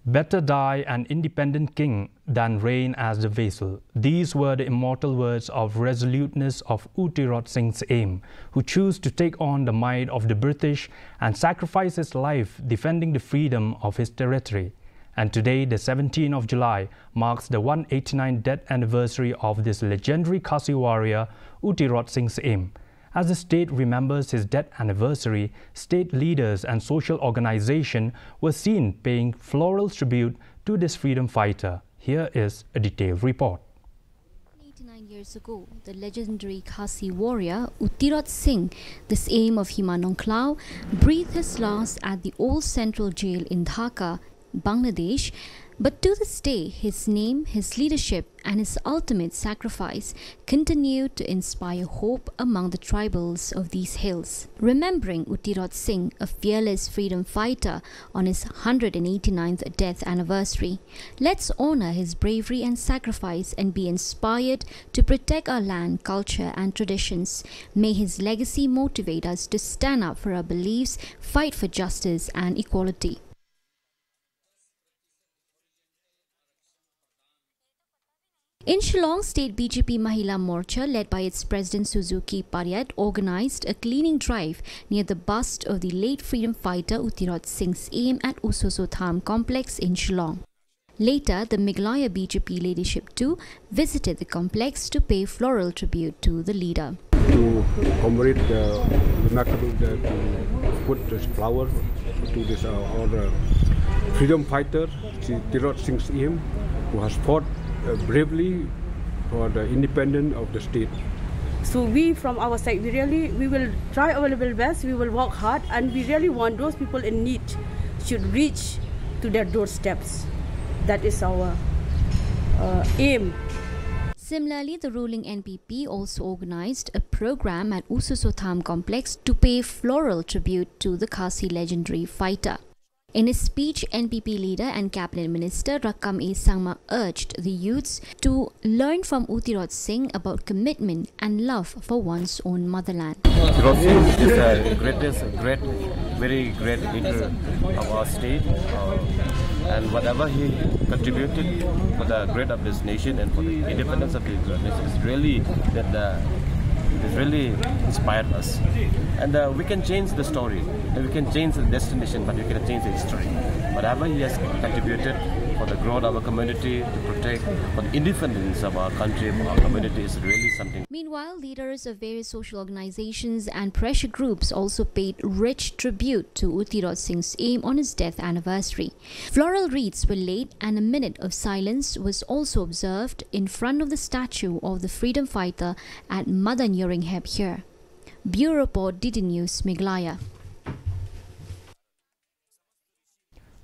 Better die an independent king than reign as the vassal. These were the immortal words of resoluteness of Tirot Syiem, who chose to take on the might of the British and sacrifice his life defending the freedom of his territory. And today, the 17th of July, marks the 189th death anniversary of this legendary Khasi warrior, Tirot Syiem. As the state remembers his death anniversary, state leaders and social organizations were seen paying floral tribute to this freedom fighter. Here is a detailed report. 89 years ago, the legendary Khasi warrior Tirot Syiem, the Syiem of Himanongklao, breathed his last at the old central jail in Dhaka, Bangladesh. But to this day, his name, his leadership and his ultimate sacrifice continue to inspire hope among the tribals of these hills. Remembering Tirot Syiem, a fearless freedom fighter, on his 189th death anniversary, let's honor his bravery and sacrifice and be inspired to protect our land, culture and traditions. May his legacy motivate us to stand up for our beliefs, fight for justice and equality. In Shillong, State BJP Mahila Morcha, led by its President Suzuki Pariat, organized a cleaning drive near the bust of the late freedom fighter Tirot Syiem at Usosotham complex in Shillong. Later, the Meghalaya BJP leadership too visited the complex to pay floral tribute to the leader. To commemorate the remarkable to put this flower to this our freedom fighter Tirot Syiem, who has fought bravely for the independence of the state. So we from our side, we will try our level best, we will work hard, and we really want those people in need should reach to their doorsteps. That is our aim. Similarly, the ruling NPP also organized a program at Usosotham complex to pay floral tribute to the Khasi legendary fighter. In his speech, NPP leader and cabinet minister Rakam A. Sangma urged the youths to learn from Tirot Syiem about commitment and love for one's own motherland. Tirot Syiem is the very great leader of our state, and whatever he contributed for the great of this nation and for the independence of this nation is really it really inspired us. And we can change the story, we can change the destination, but we can change the history. Whatever he has contributed for the growth of our community, to protect for the independence of our country, of our community, is really something. Meanwhile, leaders of various social organizations and pressure groups also paid rich tribute to Tirot Syiem on his death anniversary. Floral wreaths were laid and a minute of silence was also observed in front of the statue of the freedom fighter at Madanyaringheb here. Bureau Report, DD News, Meghalaya.